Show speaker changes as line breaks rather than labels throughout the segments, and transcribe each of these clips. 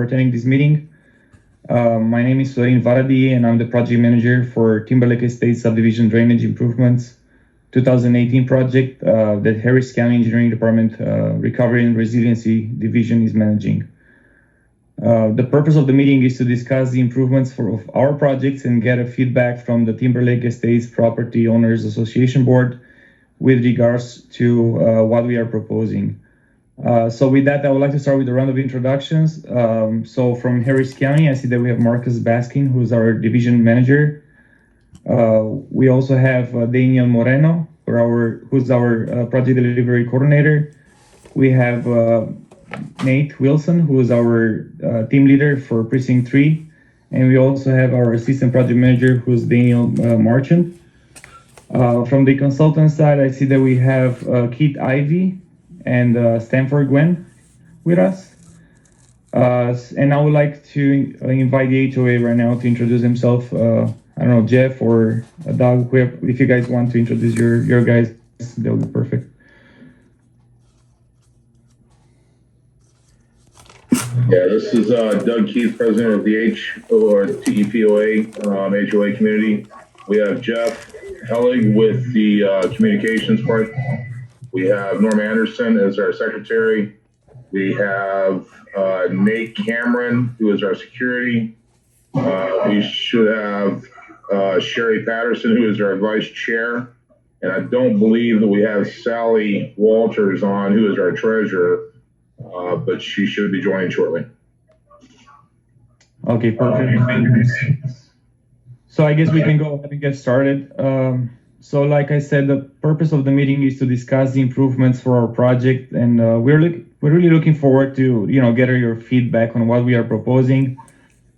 attending this meeting. My name is Florin Varadi, and I'm the project manager for Timberlake Estates Subdivision Drainage Improvements 2018 project that Harris County Engineering Department Recovery and Resiliency Division is managing. The purpose of the meeting is to discuss the improvements of our projects and get a feedback from the Timberlake Estates Property Owners Association Board with regards to what we are proposing. So with that, I would like to start with a round of introductions. So from Harris County, I see that we have Marcus Baskin, who's our division manager. We also have Daniel Moreno, who's our project delivery coordinator. We have Nate Wilson, who is our team leader for Precinct 3. And we also have our assistant project manager, who's Daniel Marchant. From the consultant side, I see that we have Keith Ivey and Stanford Gwen with us. And I would like to invite the HOA right now to introduce himself. I don't know, Jeff or Doug, if you guys want to introduce your guys, that would be perfect.
Yeah, this is Doug Keith, president of the TEPOA HOA community. We have Jeff Hellig with the communications part. We have Norm Anderson as our secretary. We have Nate Cameron, who is our security. We should have Sherry Patterson, who is our vice chair. And I don't believe that we have Sally Walters on, who is our treasurer, but she should be joining shortly.
Okay, perfect. So I guess we can go ahead and get started. So like I said, the purpose of the meeting is to discuss the improvements for our project, and we're really looking forward to getting your feedback on what we are proposing.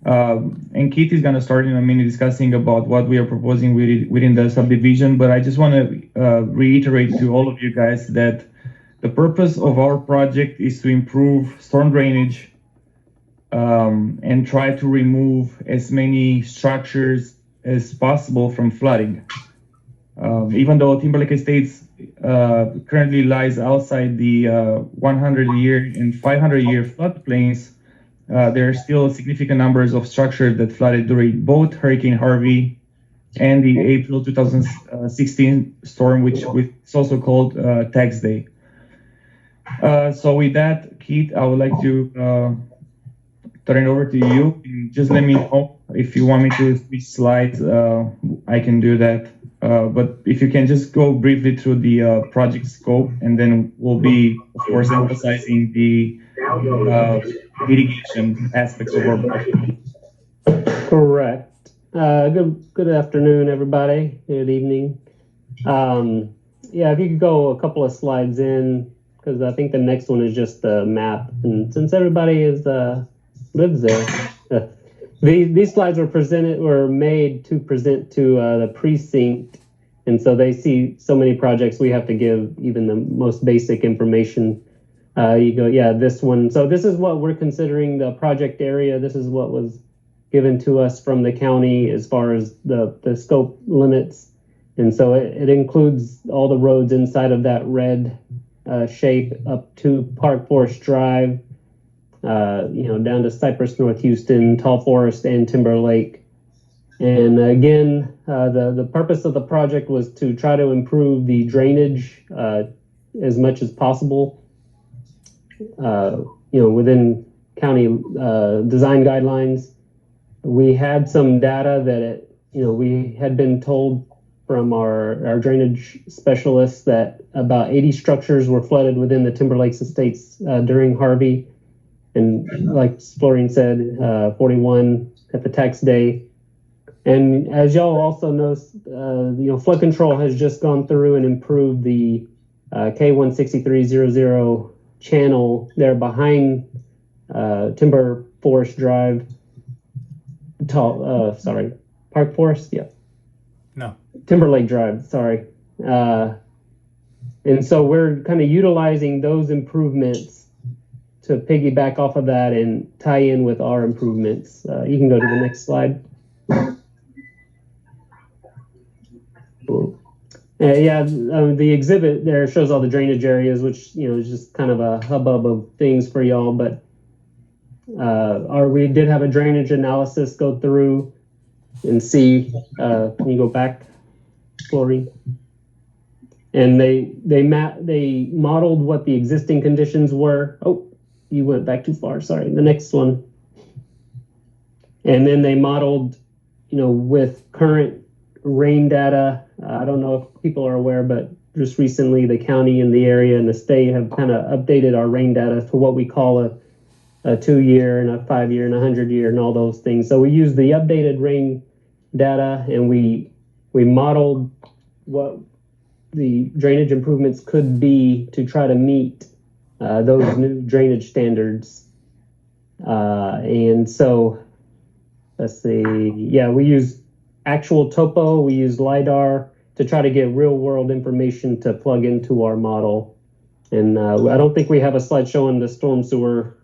And Keith is going to start in a minute discussing about what we are proposing within the subdivision, but I just want to reiterate to all of you guys that the purpose of our project is to improve storm drainage and try to remove as many structures as possible from flooding. Even though Timberlake Estates currently lies outside the 100-year and 500-year floodplains, there are still significant numbers of structures that flooded during both Hurricane Harvey and the April 2016 storm, which is also called Tax Day. So with that, Keith, I would like to turn it over to you. Just let me know if you want me to switch slides. I can do that. But if you can just go briefly through the project scope, and then we'll be, of course, emphasizing the mitigation aspects of our project.
Correct. Good afternoon, everybody. Good evening. Yeah, if you could go a couple of slides in, because I think the next one is just the map. And since everybody lives there, these slides were made to present to the precinct, and so they see so many projects. We have to give even the most basic information. You go, yeah, this one. So this is what we're considering the project area. This is what was given to us from the county as far as the scope limits, and so it includes all the roads inside of that red shape up to Park Forest Drive. Down to Cypress, North Houston, Tall Forest, and Timberlake. And again, the purpose of the project was to try to improve the drainage as much as possible, within county design guidelines. We had some data that we had been told from our drainage specialists that about 80 structures were flooded within the Timberlake Estates during Harvey. And like Florin said, 41 at the tax day. And as y'all also know, flood control has just gone through and improved the K16300 channel there behind Timber Forest Drive. Park Forest, yeah.
No.
Timberlake Drive, sorry. And so we're kind of utilizing those improvements to piggyback off of that and tie in with our improvements. You can go to the next slide. The exhibit there shows all the drainage areas, which is just kind of a hubbub of things for y'all. But we did have a drainage analysis go through and see. Can you go back, Florine? And they modeled what the existing conditions were. Oh, you went back too far. Sorry. The next one. And then they modeled, with current rain data. I don't know if people are aware, but just recently the county and the area and the state have kind of updated our rain data to what we call a 2-year and a 5-year and a 100-year and all those things. So we used the updated rain data and we modeled what the drainage improvements could be to try to meet those new drainage standards. And so let's see. Yeah, we use actual topo. We use LiDAR to try to get real world information to plug into our model. And I don't think we have a slide showing the storm sewer,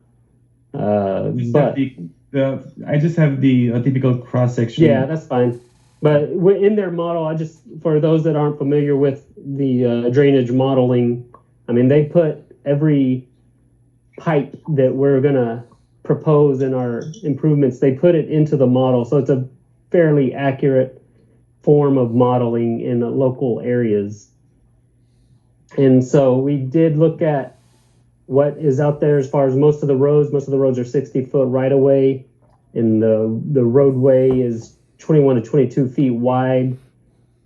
but
I just have the typical cross section.
Yeah, that's fine. But in their model, for those that aren't familiar with the drainage modeling, I mean, they put every pipe that we're gonna propose in our improvements, they put it into the model. So it's a fairly accurate form of modeling in the local areas. And so we did look at what is out there as far as most of the roads. Most of the roads are 60-foot right of way, and the roadway is 21 to 22 feet wide.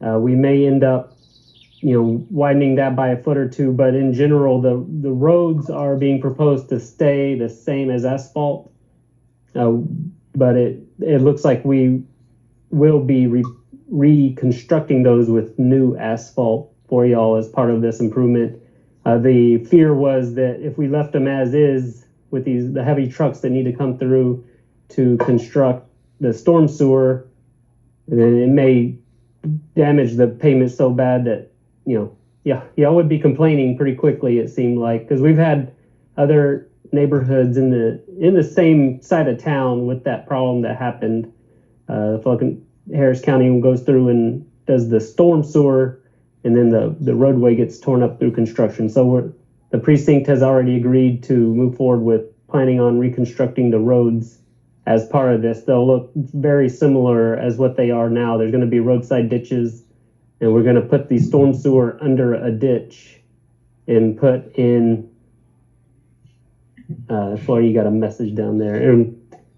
We may end up, widening that by a foot or two, but in general, the roads are being proposed to stay the same as asphalt. But it looks like we will be reconstructing those with new asphalt for y'all as part of this improvement. The fear was that if we left them as is with the heavy trucks that need to come through to construct the storm sewer, then it may damage the pavement so bad that, y'all would be complaining pretty quickly, it seemed like, because we've had other neighborhoods in the same side of town with that problem that happened. Fucking Harris County goes through and does the storm sewer, and then the roadway gets torn up through construction. So the precinct has already agreed to move forward with planning on reconstructing the roads as part of this. They'll look very similar as what they are now. There's going to be roadside ditches, and we're going to put the storm sewer under a ditch and put in. Florida, you got a message down there.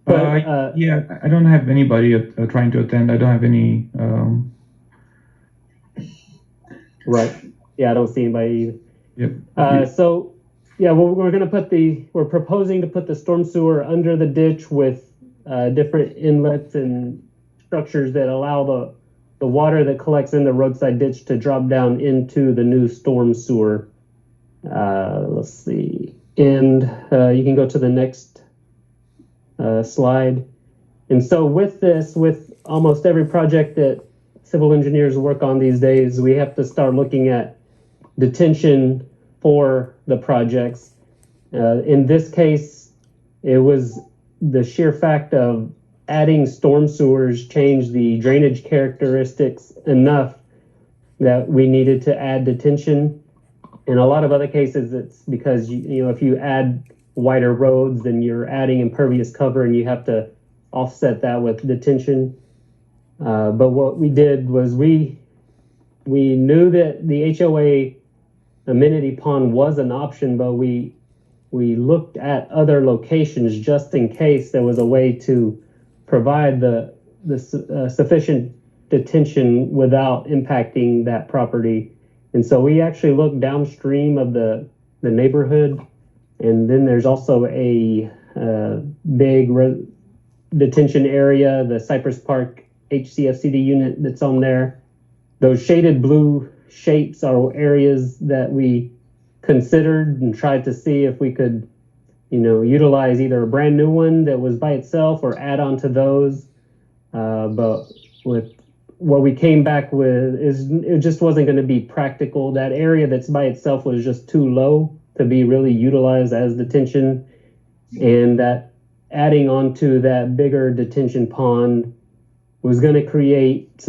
Yeah, I don't have anybody trying to attend. I don't have any.
Right. Yeah, I don't see anybody either.
Yep.
So, yeah, we're proposing to put the storm sewer under the ditch with different inlets and structures that allow the water that collects in the roadside ditch to drop down into the new storm sewer. Let's see. And you can go to the next slide. And so with almost every project that civil engineers work on these days, we have to start looking at detention for the projects. In this case, it was the sheer fact of adding storm sewers changed the drainage characteristics enough that we needed to add detention. In a lot of other cases, it's because if you add wider roads, then you're adding impervious cover and you have to offset that with detention. But what we did was we knew that the HOA amenity pond was an option, but we looked at other locations just in case there was a way to provide the sufficient detention without impacting that property. And so we actually looked downstream of the neighborhood, and then there's also a big detention area, the Cypress Park Hcfc unit that's on there. Those shaded blue shapes are areas that we considered and tried to see if we could, utilize either a brand new one that was by itself or add on to those. But with what we came back with is it just wasn't going to be practical. That area that's by itself was just too low to be really utilized as detention, and that adding on to that bigger detention pond was going to create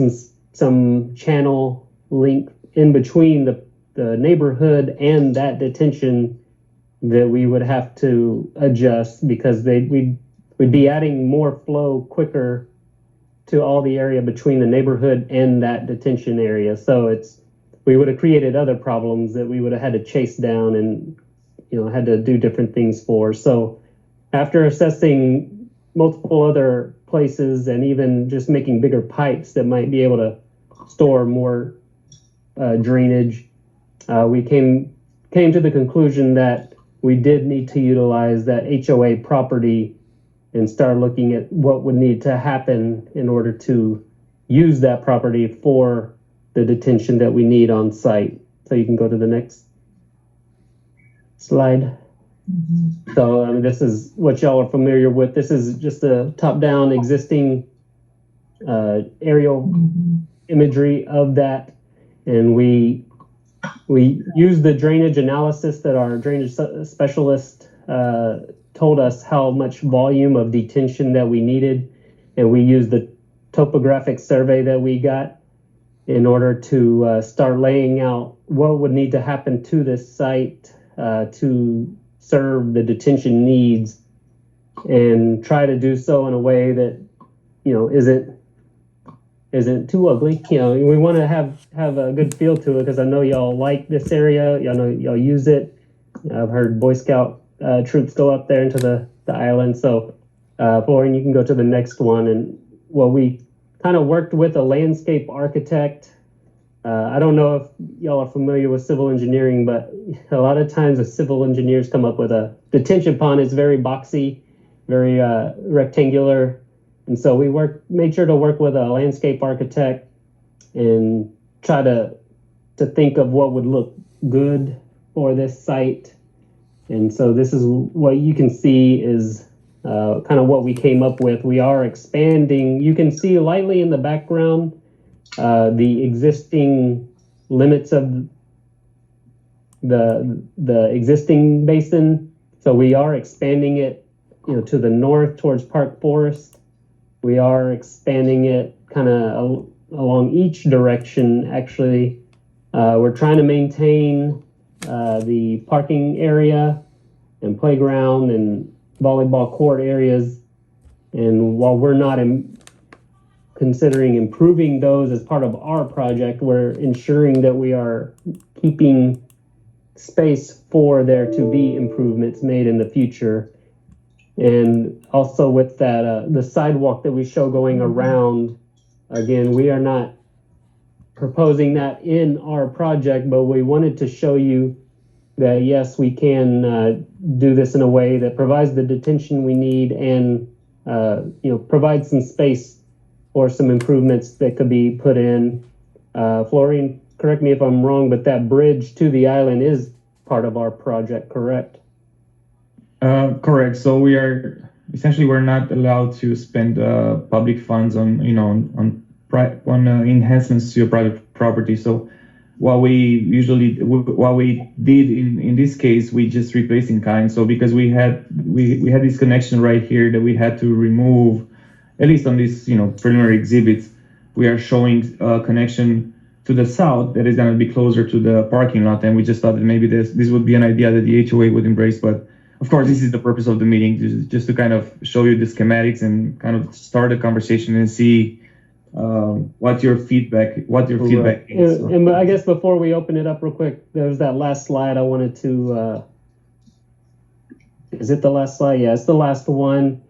some channel link in between the neighborhood and that detention that we would have to adjust because we we'd be adding more flow quicker to all the area between the neighborhood and that detention area. So we would have created other problems that we would have had to chase down and, had to do different things for. So after assessing multiple other places and even just making bigger pipes that might be able to store more drainage, we came to the conclusion that we did need to utilize that HOA property and start looking at what would need to happen in order to use that property for the detention that we need on site. So you can go to the next slide. So this is what y'all are familiar with. This is just a top-down existing aerial imagery of that, and we use the drainage analysis that our drainage specialist told us how much volume of detention that we needed, and we used the topographic survey that we got in order to start laying out what would need to happen to this site to serve the detention needs, and try to do so in a way that isn't too ugly. We want to have a good feel to it, because I know y'all like this area. Y'all use it. I've heard Boy Scout troops go up there into the island. So Florian, you can go to the next one. And we kind of worked with a landscape architect. I don't know if y'all are familiar with civil engineering, but a lot of times the civil engineers come up with a detention pond. It's very boxy, very rectangular. And so we made sure to work with a landscape architect and try to think of what would look good for this site. And so this is what you can see is kind of what we came up with. We are expanding. You can see lightly in the background the existing limits of the existing basin. So we are expanding it, to the north towards Park Forest. We are expanding it kind of along each direction, actually. We're trying to maintain the parking area and playground and volleyball court areas. And while we're not considering improving those as part of our project, we're ensuring that we are keeping space for there to be improvements made in the future. And also with that, the sidewalk that we show going around, again, we are not proposing that in our project, but we wanted to show you that, yes, we can do this in a way that provides the detention we need and, provides some space or some improvements that could be put in. Florian, correct me if I'm wrong, but that bridge to the island is part of our project, correct?
Correct. So we're not allowed to spend public funds on enhancements to your private property. So what we did in this case, we just replaced in kind. So because we had this connection right here that we had to remove, at least on this preliminary exhibits, we are showing a connection to the south that is going to be closer to the parking lot, and we just thought that maybe this would be an idea that the HOA would embrace. But of course, this is the purpose of the meeting, just to kind of show you the schematics and kind of start a conversation and see what your feedback is.
And I guess before we open it up real quick, there's that last slide I wanted to. Is it the last slide? Yeah, it's the last one.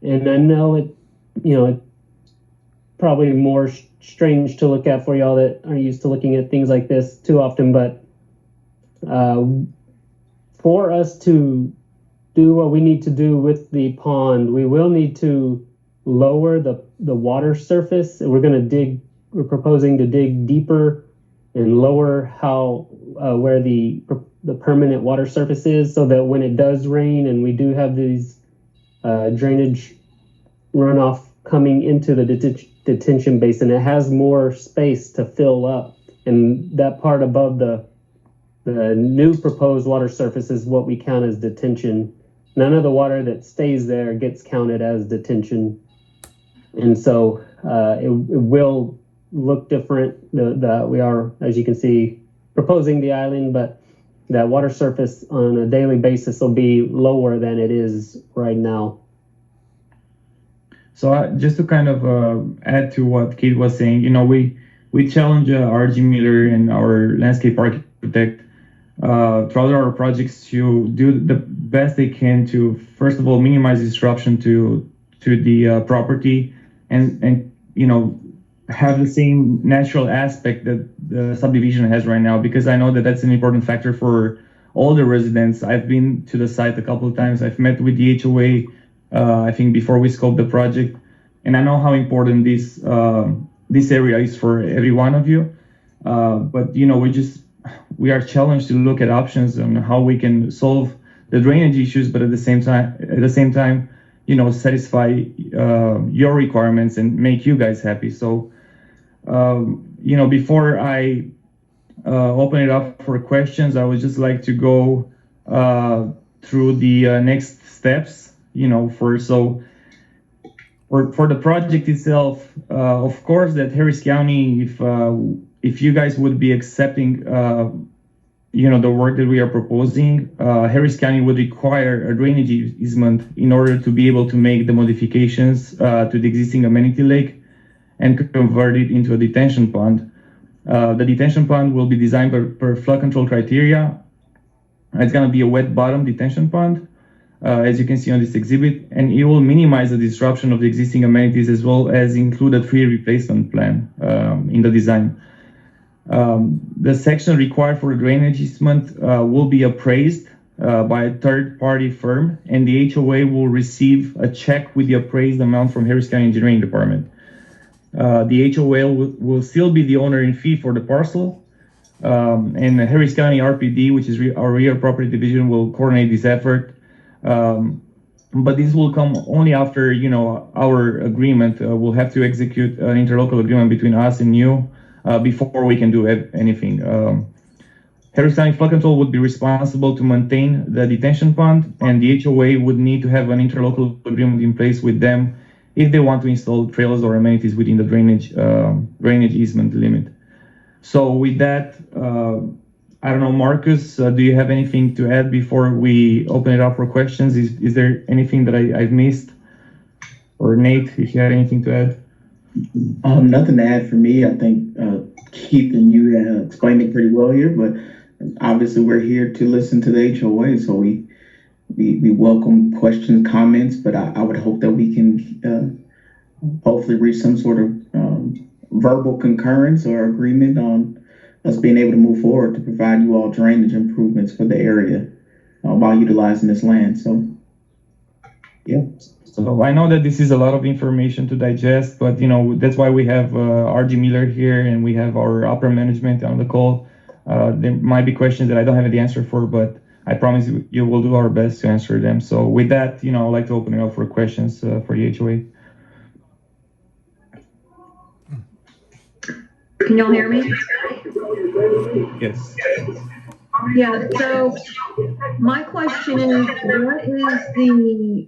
And I know it probably more strange to look at for y'all that aren't used to looking at things like this too often, but for us to do what we need to do with the pond, we will need to lower the water surface. We're proposing to dig deeper and lower where the permanent water surface is, so that when it does rain and we do have these drainage runoff coming into the detention basin, it has more space to fill up. And that part above the new proposed water surface is what we count as detention. None of the water that stays there gets counted as detention. And so it will look different. We are, as you can see, proposing the island, but that water surface on a daily basis will be lower than it is right now.
So just to kind of add to what Kate was saying, we challenge RG Miller and our landscape architect throughout our projects to do the best they can to, first of all, minimize disruption to the property, and have the same natural aspect that the subdivision has right now, because I know that that's an important factor for all the residents. I've been to the site a couple of times. I've met with the HOA, I think before we scoped the project, and I know how important this area is for every one of you. But we are challenged to look at options on how we can solve the drainage issues, but at the same time, satisfy your requirements and make you guys happy. So, before I open it up for questions, I would just like to go through the next steps. For the project itself, of course, that Harris County, if you guys would be accepting, the work that we are proposing, Harris County would require a drainage easement in order to be able to make the modifications to the existing amenity lake and convert it into a detention pond. The detention pond will be designed per flood control criteria. It's going to be a wet bottom detention pond, as you can see on this exhibit, and it will minimize the disruption of the existing amenities, as well as include a tree replacement plan in the design. The section required for the drainage easement will be appraised by a third-party firm, and the HOA will receive a check with the appraised amount from Harris County Engineering Department. The HOA will still be the owner in fee for the parcel, and the Harris County RPD, which is our real property division, will coordinate this effort. But this will come only after our agreement. We'll have to execute an interlocal agreement between us and you before we can do anything. Harris County Flood Control would be responsible to maintain the detention pond, and the HOA would need to have an interlocal agreement in place with them if they want to install trails or amenities within the drainage easement limit. So with that, I don't know, Marcus, do you have anything to add before we open it up for questions? Is there anything that I've missed? Or Nate, if you had anything to add?
Nothing to add for me. I think Keith and you explained it pretty well here, but obviously we're here to listen to the HOA, so we welcome questions, comments, but I would hope that we can hopefully reach some sort of verbal concurrence or agreement on us being able to move forward to provide you all drainage improvements for the area while utilizing this land. So, yeah.
So I know that this is a lot of information to digest, but that's why we have RG Miller here and we have our upper management on the call. There might be questions that I don't have the answer for, but I promise you will do our best to answer them. So with that, I'd like to open it up for questions for the HOA.
Can y'all hear me?
Yes.
Yeah, so my question is, what is the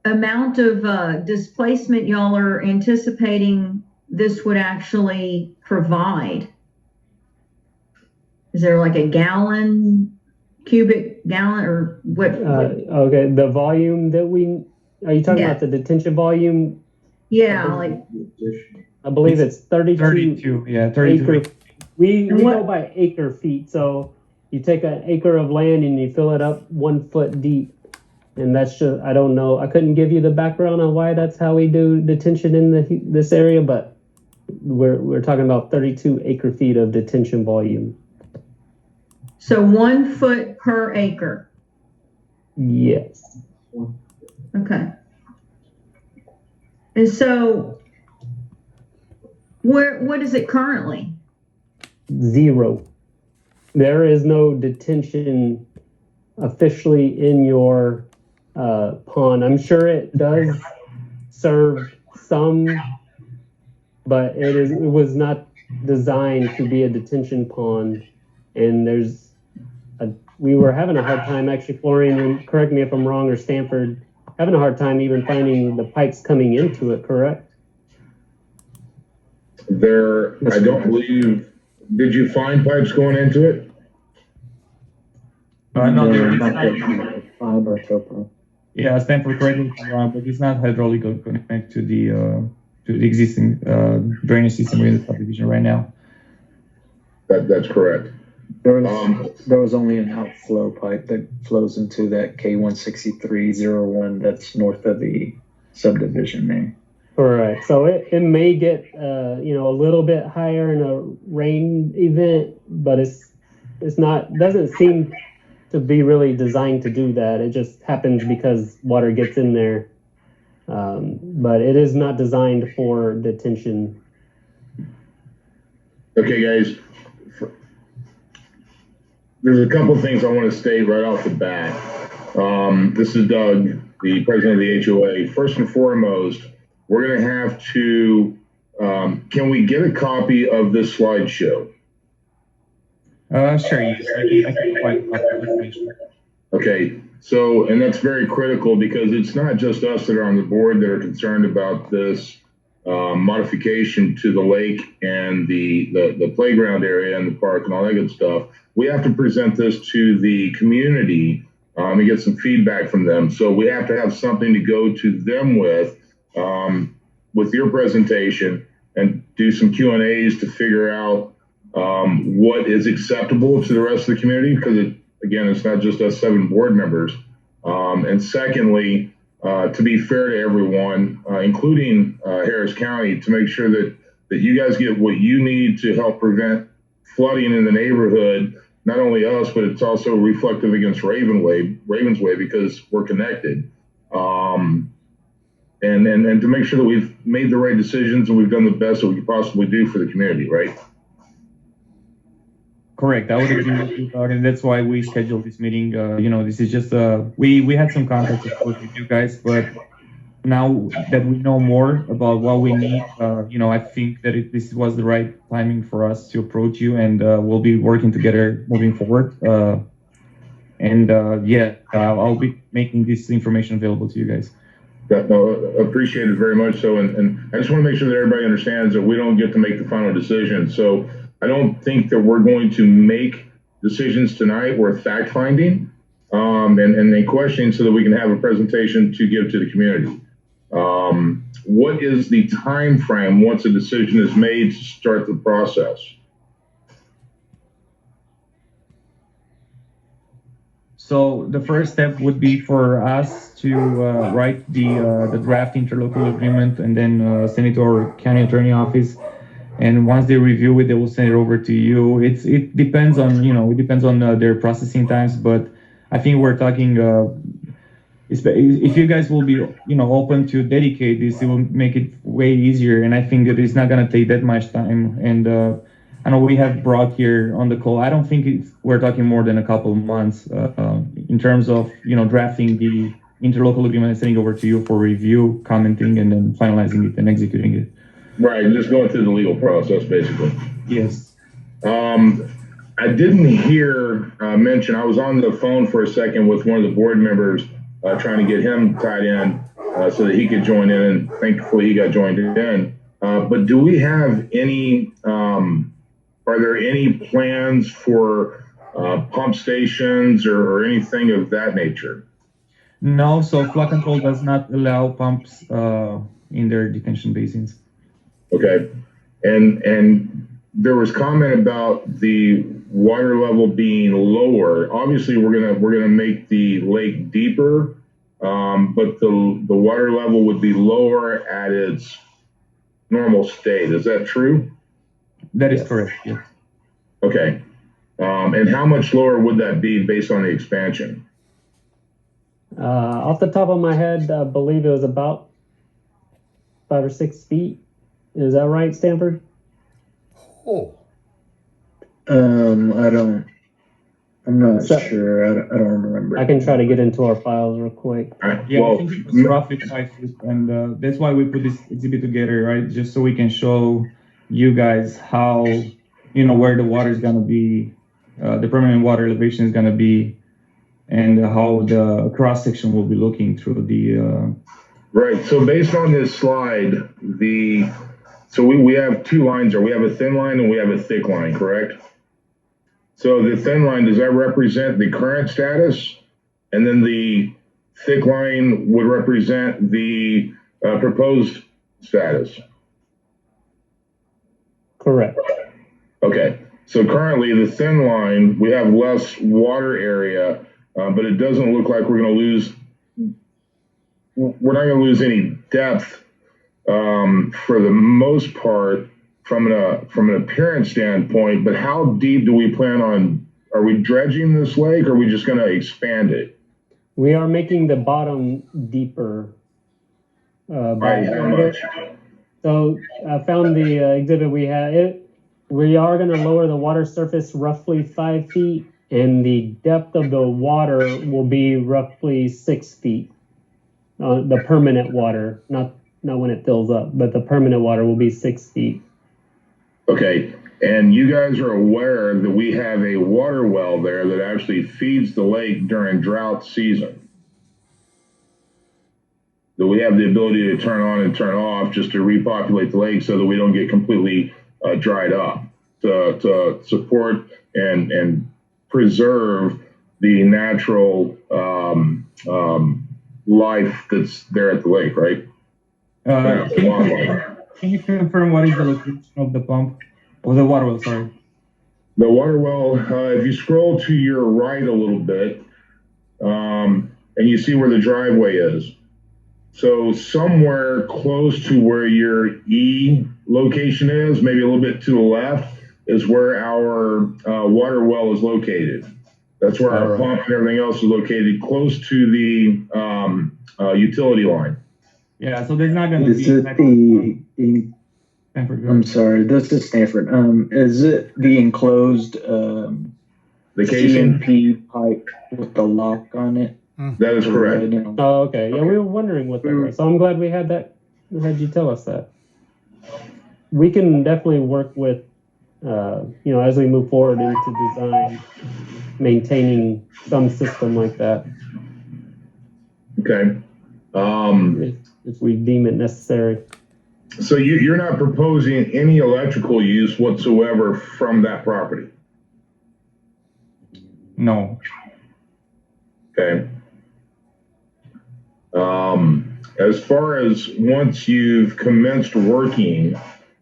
amount of displacement y'all are anticipating this would actually provide? Is there like a cubic gallon or what?
Okay, the volume that are you talking about the detention volume?
Yeah,
I believe it's
32. Yeah, 32.
Acre. We go by acre feet. So you take an acre of land and you fill it up 1 foot deep. And that's just, I don't know. I couldn't give you the background on why that's how we do detention in this area, but we're talking about 32 acre feet of detention volume.
So 1 foot per acre.
Yes.
Okay. And so what is it currently?
0. There is no detention officially in your pond. I'm sure it does serve some, but it was not designed to be a detention pond. And we were having a hard time actually, Florian, correct me if I'm wrong, or Stanford, having a hard time even finding the pipes coming into it, correct?
I don't believe, did you find pipes going into it?
No,
Fiber so far.
Yeah, Stanford, correct me if I'm wrong, but it's not hydraulically connected to the existing drainage system within the subdivision right now.
That's correct.
There was only an outflow pipe that flows into that K16301 that's north of the subdivision there.
Correct. So it may get a little bit higher in a rain event, but it's not, doesn't seem to be really designed to do that. It just happens because water gets in there. But it is not designed for detention.
Okay, guys. There's a couple things I want to state right off the bat. This is Doug, the president of the HOA. First and foremost, we're going to have to, can we get a copy of this slideshow?
Sure, yes, I can provide a copy of the information.
Okay, so, and that's very critical because it's not just us that are on the board that are concerned about this modification to the lake and the playground area and the park and all that good stuff. We have to present this to the community and get some feedback from them. So we have to have something to go to them with your presentation and do some Q&As to figure out what is acceptable to the rest of the community, because again, it's not just us 7 board members. And secondly, to be fair to everyone, including Harris County, to make sure that you guys get what you need to help prevent flooding in the neighborhood. Not only us, but it's also reflective against Ravensway, because we're connected. And to make sure that we've made the right decisions and we've done the best that we could possibly do for the community, right?
Correct. I would agree with you, Doug, and that's why we scheduled this meeting. This is just we had some contacts, of course, with you guys, but now that we know more about what we need, I think that this was the right timing for us to approach you, and we'll be working together moving forward. I'll be making this information available to you guys.
No, appreciate it very much so, and I just want to make sure that everybody understands that we don't get to make the final decision. So I don't think that we're going to make decisions tonight. We're fact finding and then questioning so that we can have a presentation to give to the community. What is the time frame once a decision is made to start the process?
So the first step would be for us to write the draft interlocal agreement and then send it to our county attorney office. And once they review it, they will send it over to you. It depends on their processing times, but I think we're talking. If you guys will be open to dedicate this, it will make it way easier. And I think that it's not gonna take that much time. And I know we have brought here on the call. I don't think we're talking more than a couple of months in terms of drafting the interlocal agreement and sending over to you for review, commenting, and then finalizing it and executing it.
Right, just going through the legal process, basically.
Yes.
I didn't hear mention. I was on the phone for a second with one of the board members trying to get him tied in so that he could join in, and thankfully he got joined in. But do we have any? Are there any plans for pump stations or anything of that nature?
No. So flood control does not allow pumps in their detention basins.
Okay, and there was comment about the water level being lower. Obviously, we're gonna make the lake deeper, but the water level would be lower at its normal state. Is that true?
That is correct. Yes.
Okay, and how much lower would that be based on the expansion?
Off the top of my head, I believe it was about 5 or 6 feet. Is that right, Stanford?
I'm not sure. I don't remember.
I can try to get into our files real quick.
Yeah, well, I think it was roughly 5 feet, and that's why we put this exhibit together, right? Just so we can show you guys how, where the water is gonna be, the permanent water elevation is gonna be, and how the cross section will be looking through the.
Right. So based on this slide, so we have 2 lines there. We have a thin line and we have a thick line, correct? So the thin line, does that represent the current status? And then the thick line would represent the proposed status.
Correct.
Okay, so currently the thin line, we have less water area, but it doesn't look like we're not going to lose any depth for the most part from an appearance standpoint. But how deep do we plan on? Are we dredging this lake, or are we just going to expand it?
We are making the bottom deeper.
By how much?
So I found the exhibit we had. We are going to lower the water surface roughly 5 feet, and the depth of the water will be roughly 6 feet. The permanent water, not when it fills up, but the permanent water will be 6 feet.
Okay, and you guys are aware that we have a water well there that actually feeds the lake during drought season. That we have the ability to turn on and turn off just to repopulate the lake so that we don't get completely dried up, to support and preserve the natural life that's there at the lake, right?
Can you confirm what is the location of the pump, or the water well, sorry?
The water well, if you scroll to your right a little bit, and you see where the driveway is. So somewhere close to where your E location is, maybe a little bit to the left, is where our water well is located. That's where our pump and everything else is located, close to the utility line.
Yeah, so there's not going to
Is it the? I'm sorry, this is Stanford. Is it the enclosed
The casing?
CMP pipe with the lock on it?
That is correct.
Oh, okay. Yeah, we were wondering what that was. So I'm glad we had you tell us that. We can definitely work with, as we move forward into design, maintaining some system like that.
Okay.
If we deem it necessary.
So you're not proposing any electrical use whatsoever from that property?
No.
Okay. As far as once you've commenced working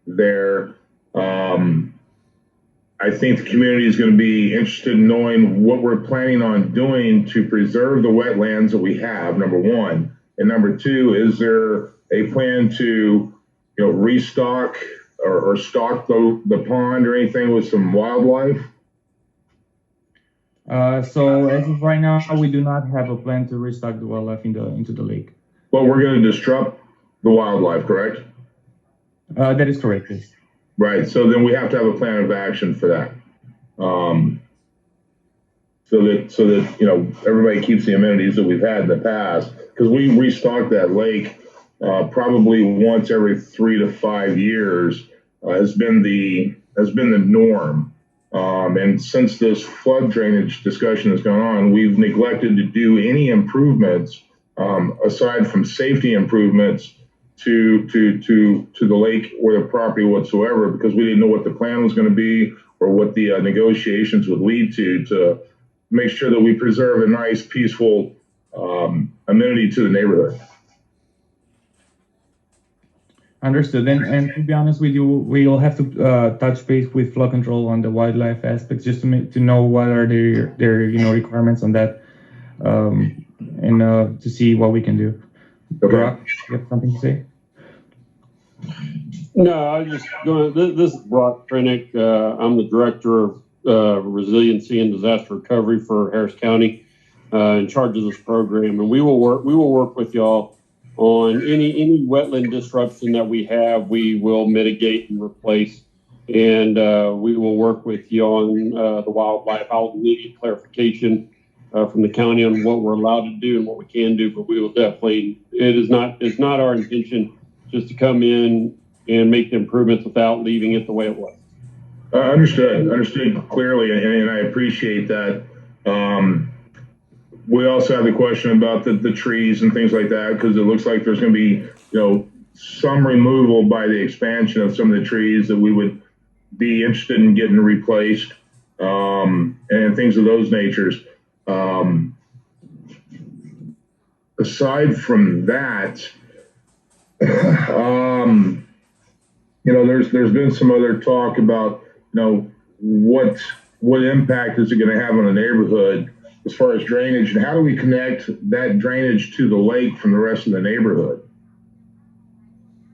there, I think the community is going to be interested in knowing what we're planning on doing to preserve the wetlands that we have, number one. And number two, is there a plan to, restock or stock the pond or anything with some wildlife?
So as of right now, we do not have a plan to restock the wildlife into the lake.
Well, we're going to disrupt the wildlife, correct?
That is correct, yes.
Right. So then we have to have a plan of action for that. So that everybody keeps the amenities that we've had in the past, because we restock that lake probably once every 3 to 5 years has been the norm. And since this flood drainage discussion has gone on, we've neglected to do any improvements aside from safety improvements to the lake or the property whatsoever, because we didn't know what the plan was going to be or what the negotiations would lead to make sure that we preserve a nice, peaceful amenity to the neighborhood.
Understood. And to be honest with you, we'll have to touch base with flood control on the wildlife aspects just to know what are their requirements on that, and to see what we can do.
Okay.
Brock, you have something to say?
No, I was just going. This is Brock Trinick. I'm the director of resiliency and disaster recovery for Harris County, in charge of this program, and we will work with y'all on any wetland disruption that we have. We will mitigate and replace, and we will work with you on the wildlife. I'll need clarification from the county on what we're allowed to do and what we can do, but we will definitely. It's not our intention just to come in and make the improvements without leaving it the way it was.
Understood clearly, and I appreciate that. We also have the question about the trees and things like that, because it looks like there's going to be, some removal by the expansion of some of the trees that we would be interested in getting replaced, and things of those natures. aside from that, there's been some other talk about, what impact is it going to have on the neighborhood as far as drainage, and how do we connect that drainage to the lake from the rest of the neighborhood?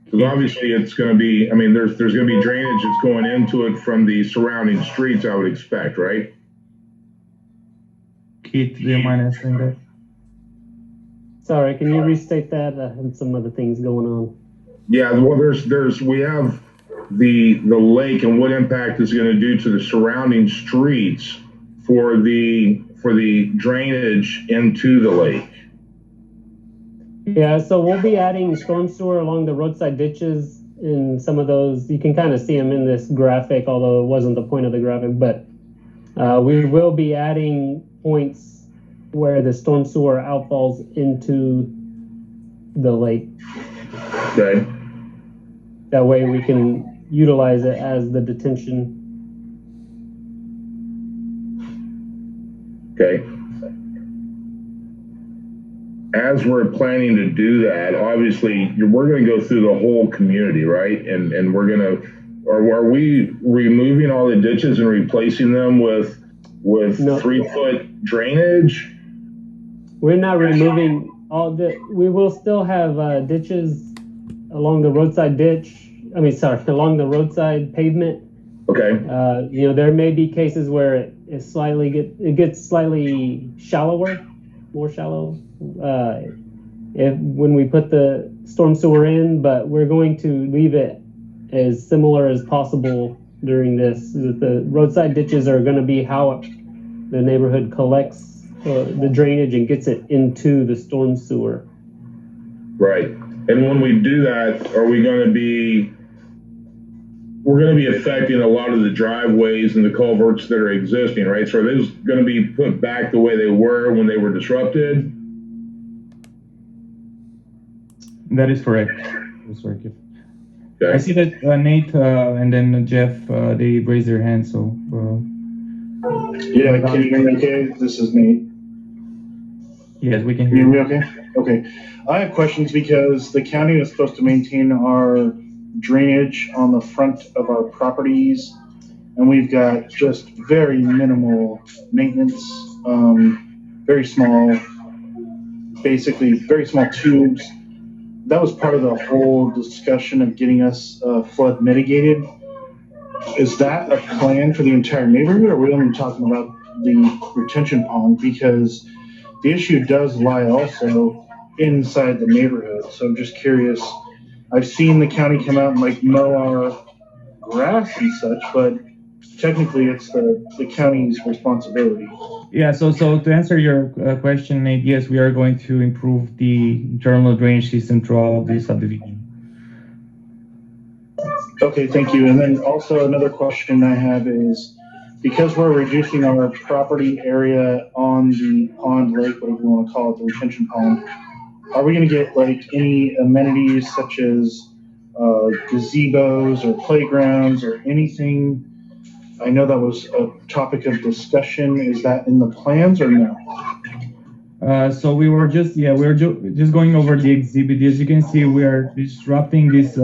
Because obviously it's going to be, there's going to be drainage that's going into it from the surrounding streets, I would expect, right?
Keith, do you mind answering that?
Sorry, can you restate that? I had some other things going on.
Yeah, well, we have the lake and what impact is going to do to the surrounding streets for the drainage into the lake.
Yeah, so we'll be adding storm sewer along the roadside ditches in some of those. You can kind of see them in this graphic, although it wasn't the point of the graphic, but we will be adding points where the storm sewer outfalls into the lake.
Okay.
That way we can utilize it as the detention.
Okay. As we're planning to do that, obviously we're going to go through the whole community, right? And we're going to, or are we removing all the ditches and replacing them with
No.
3-foot drainage?
We're not removing we will still have ditches along the roadside along the roadside pavement.
Okay.
There may be cases where it gets slightly shallower, more shallow, when we put the storm sewer in, but we're going to leave it as similar as possible during this. The roadside ditches are going to be how the neighborhood collects the drainage and gets it into the storm sewer.
Right. And when we do that, we're going to be affecting a lot of the driveways and the culverts that are existing, right? So are those going to be put back the way they were when they were disrupted?
That is correct. That's right.
Okay.
I see that Nate and then Jeff, they raised their hands. So.
Yeah, can you hear me okay? This is Nate.
Yes, we can
Can
hear
you
you.
hear me okay? Okay. I have questions because the county is supposed to maintain our drainage on the front of our properties, and we've got just very minimal maintenance, very small, basically very small tubes. That was part of the whole discussion of getting us flood mitigated. Is that a plan for the entire neighborhood, or are we only talking about the retention pond? Because the issue does lie also inside the neighborhood. So I'm just curious. I've seen the county come out and mow our grass and such, but technically it's the county's responsibility.
Yeah, so to answer your question, Nate, yes, we are going to improve the internal drainage system throughout the subdivision.
Okay, thank you. And then also another question I have is, because we're reducing our property area on the pond, lake, whatever you want to call it, the retention pond, are we going to get any amenities such as gazebos or playgrounds or anything? I know that was a topic of discussion. Is that in the plans or no?
So we were just going over the exhibit. As you can see, we are disrupting this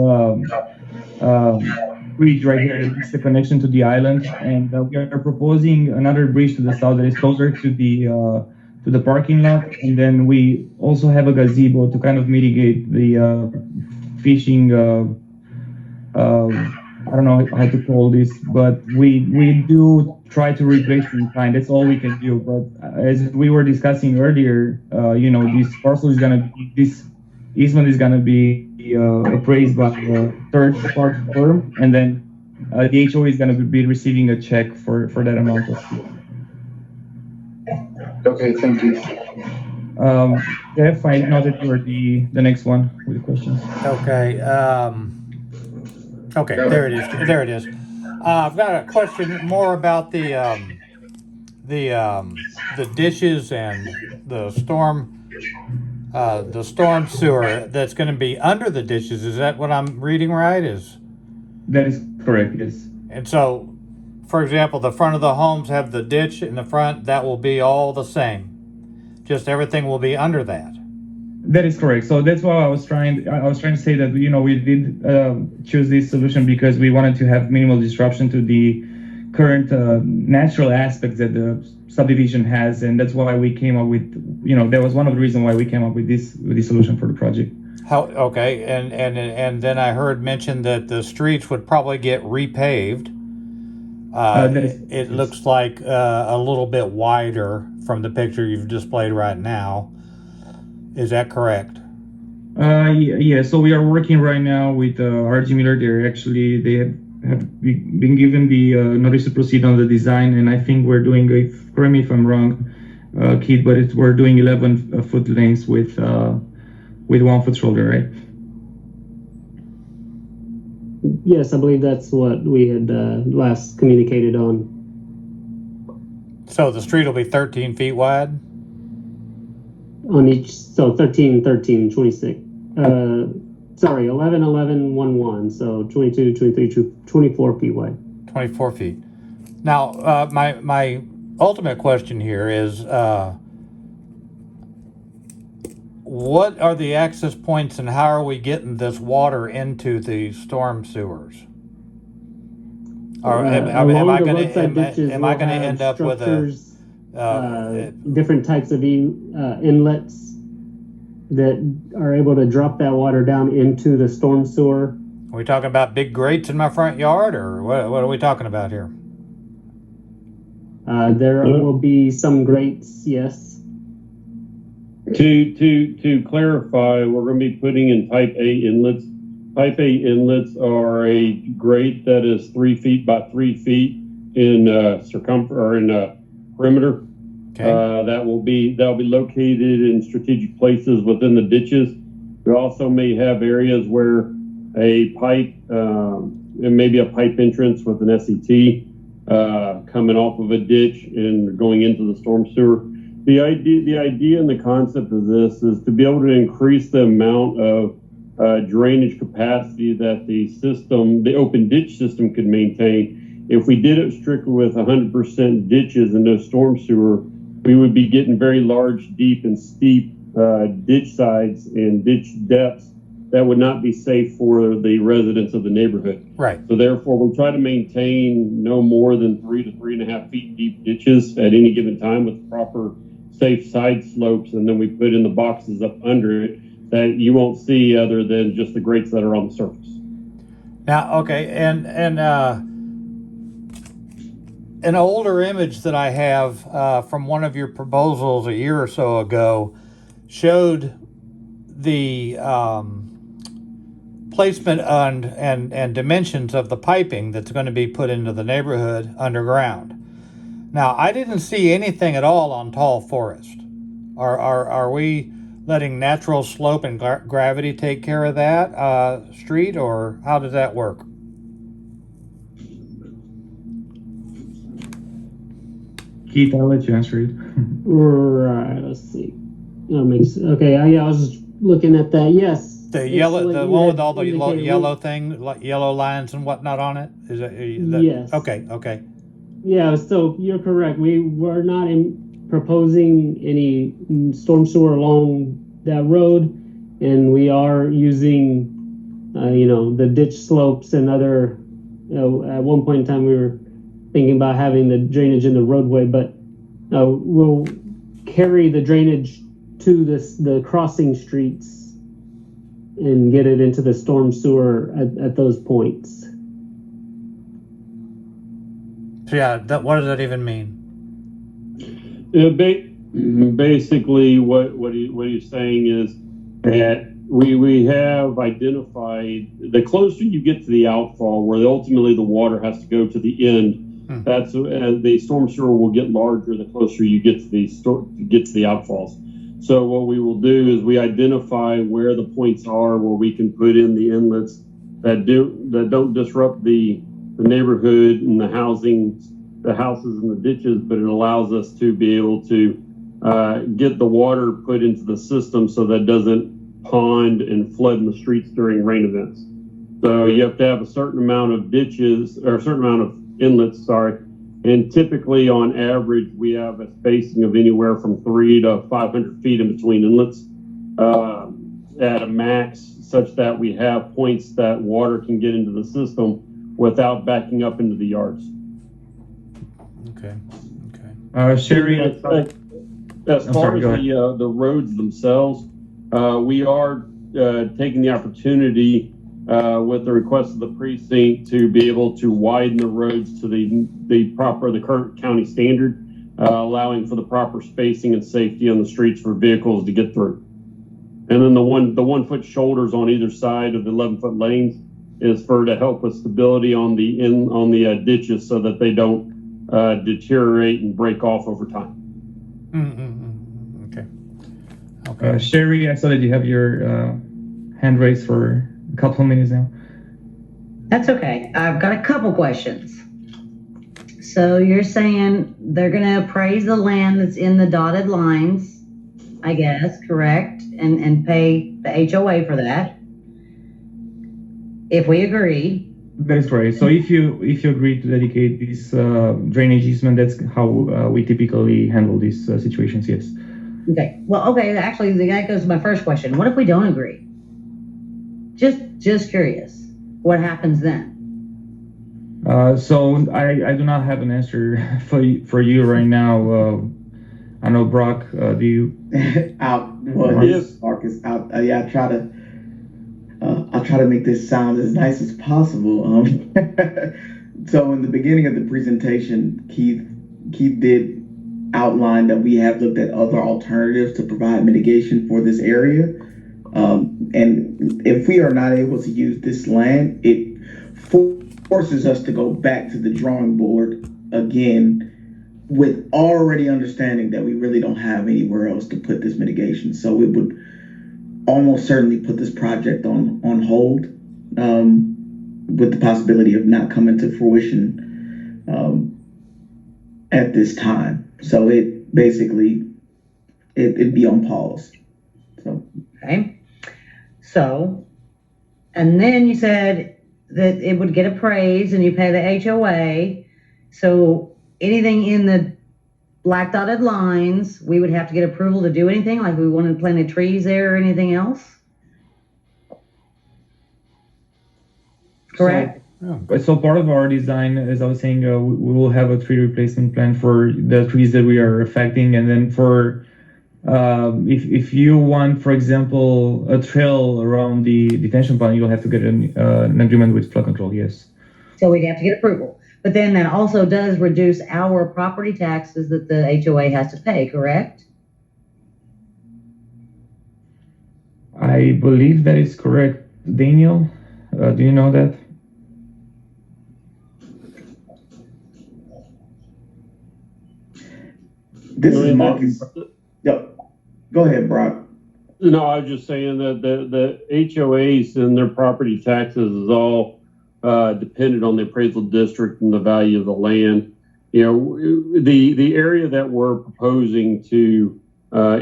bridge right here. It's the connection to the island, and we are proposing another bridge to the south that is closer to the parking lot. And then we also have a gazebo to kind of mitigate the fishing. I don't know how to call this, but we do try to replace in kind. That's all we can do. But as we were discussing earlier, this parcel is this easement is gonna be appraised by a third-party firm, and then the HOA is gonna be receiving a check for that amount of fee.
Okay, thank you.
Jeff, I know that you are the next one with the questions.
Okay. Okay, there it is. There it is. I've got a question more about the ditches and the storm sewer that's going to be under the ditches. Is that what I'm reading right?
That is correct. Yes.
And so, for example, the front of the homes have the ditch in the front. That will be all the same. Just everything will be under that.
That is correct. So that's why I was trying to say that, we did choose this solution because we wanted to have minimal disruption to the current natural aspects that the subdivision has, and that's why we came up with, that was one of the reasons why we came up with this solution for the project.
Okay, and then I heard mention that the streets would probably get repaved. It looks like a little bit wider from the picture you've displayed right now. Is that correct?
Yeah. So we are working right now with RG Miller. They have been given the notice to proceed on the design, and I think we're doing, correct me if I'm wrong, Keith, but we're doing 11-foot lengths with 1 foot shoulder, right?
Yes, I believe that's what we had last communicated on.
So the street will be 13 feet wide?
On each, so 13, 13, 26. Sorry, 11, 11, 1, 1. So 22, 23, 24 feet wide.
24 feet. Now, my ultimate question here is, what are the access points and how are we getting this water into the storm sewers? Or am I going to end up with
different types of inlets that are able to drop that water down into the storm sewer?
Are we talking about big grates in my front yard, or what are we talking about here?
There will be some grates, yes.
To clarify, we're going to be putting in type A inlets. Type A inlets are a grate that is 3 feet by 3 feet in circumference or in perimeter.
Okay.
That'll be located in strategic places within the ditches. We also may have areas where a pipe, and maybe a pipe entrance with an SET coming off of a ditch and going into the storm sewer. The idea and the concept of this is to be able to increase the amount of drainage capacity that the open ditch system could maintain. If we did it strictly with 100% ditches and no storm sewer, we would be getting very large, deep, and steep ditch sides and ditch depths that would not be safe for the residents of the neighborhood.
Right.
So therefore, we'll try to maintain no more than 3 to 3.5 feet deep ditches at any given time with proper safe side slopes, and then we put in the boxes up under it that you won't see other than just the grates that are on the surface.
Now, okay, and an older image that I have from one of your proposals a year or so ago showed the placement and dimensions of the piping that's going to be put into the neighborhood underground. Now, I didn't see anything at all on tall forest. Are we letting natural slope and gravity take care of that street, or how does that work?
Keith, I'll let you answer it.
Right, let's see. Okay, I was just looking at that. Yes.
The one with all the yellow thing, like yellow lines and whatnot on it? Is it?
Yes.
Okay.
Yeah, so you're correct. We were not proposing any storm sewer along that road, and we are using, the ditch slopes and other. At one point in time, we were thinking about having the drainage in the roadway, but we'll carry the drainage to the crossing streets and get it into the storm sewer at those points.
So yeah, what does that even mean?
Basically, what he's saying is that we have identified the closer you get to the outfall, where ultimately the water has to go to the end. That's the storm sewer will get larger the closer you get to the outfalls. So what we will do is we identify where the points are where we can put in the inlets that don't disrupt the neighborhood and the houses and the ditches, but it allows us to be able to get the water put into the system so that it doesn't pond and flood in the streets during rain events. So you have to have a certain amount of ditches or a certain amount of inlets, and typically on average we have a spacing of anywhere from 300 to 500 feet in between inlets. at a max such that we have points that water can get into the system without backing up into the yards.
Okay. Okay.
Sherry,
As
I'm
far
sorry,
as
go ahead.
the roads themselves, we are taking the opportunity with the request of the precinct to be able to widen the roads to the current county standard, allowing for the proper spacing and safety on the streets for vehicles to get through. And then the 1 foot shoulders on either side of the 11-foot lanes is to help with stability on the ditches so that they don't deteriorate and break off over time.
Okay. Okay.
Sherry, I saw that you have your hand raised for a couple of minutes now.
That's okay. I've got a couple questions. So you're saying they're going to appraise the land that's in the dotted lines, I guess, correct? And pay the HOA for that. If we agree.
That is correct. So if you agree to dedicate this drainage easement, that's how we typically handle these situations. Yes.
Okay. Well, okay. Actually, that goes to my first question. What if we don't agree? Just curious. What happens then?
So I do not have an answer for you right now. I know Brock. Do you?
Marcus. I'll try to make this sound as nice as possible. So in the beginning of the presentation, Keith did outline that we have looked at other alternatives to provide mitigation for this area. And if we are not able to use this land, it forces us to go back to the drawing board again, with already understanding that we really don't have anywhere else to put this mitigation. So it would almost certainly put this project on hold, with the possibility of not coming to fruition at this time. So it basically, it'd be on pause. So.
Okay. So, and then you said that it would get appraised and you pay the HOA. So anything in the black dotted lines, we would have to get approval to do anything, like we wanted to plant trees there or anything else? Correct?
So part of our design, as I was saying, we will have a tree replacement plan for the trees that we are affecting. And then for, if you want, for example, a trail around the detention pond, you'll have to get an agreement with flood control, yes.
So we'd have to get approval. But then that also does reduce our property taxes that the HOA has to pay, correct?
I believe that is correct. Daniel, do you know that?
This is Marcus. Yep. Go ahead, Brock.
No, I was just saying that the HOAs and their property taxes is all dependent on the appraisal district and the value of the land. You know, the area that we're proposing to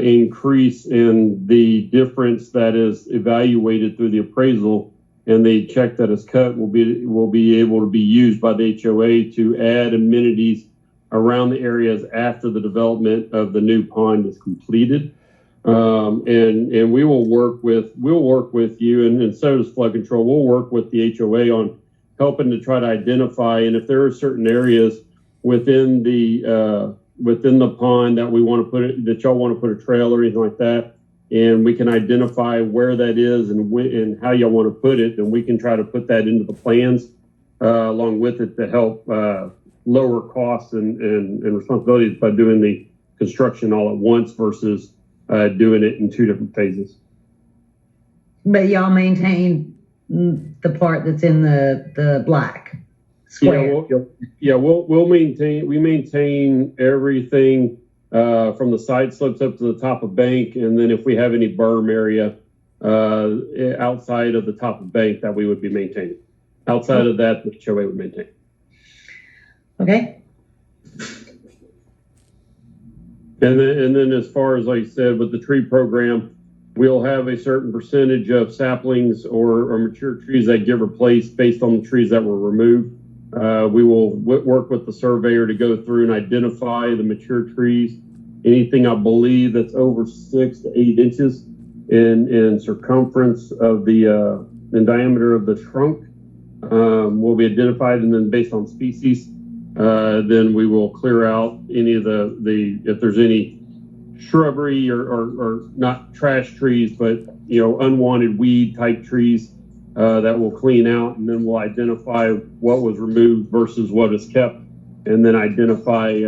increase in the difference that is evaluated through the appraisal and the check that is cut will be able to be used by the HOA to add amenities around the areas after the development of the new pond is completed. And we will work with you, and so does flood control. We'll work with the HOA on helping to try to identify, and if there are certain areas within the pond that we want to that y'all want to put a trail or anything like that, and we can identify where that is and how y'all want to put it, and we can try to put that into the plans along with it to help lower costs and responsibilities by doing the construction all at once versus doing it in two different phases.
But y'all maintain the part that's in the black square.
We maintain everything from the side slopes up to the top of bank, and then if we have any berm area outside of the top of bank that we would be maintaining. Outside of that, the HOA would maintain.
Okay.
And then as far as like I said, with the tree program, we'll have a certain percentage of saplings or mature trees that get replaced based on the trees that were removed. We will work with the surveyor to go through and identify the mature trees. Anything I believe that's over 6 to 8 inches in circumference of the in diameter of the trunk will be identified, and then based on species, then we will clear out any of the if there's any shrubbery or not trash trees, but unwanted weed type trees that will clean out, and then we'll identify what was removed versus what is kept, and then identify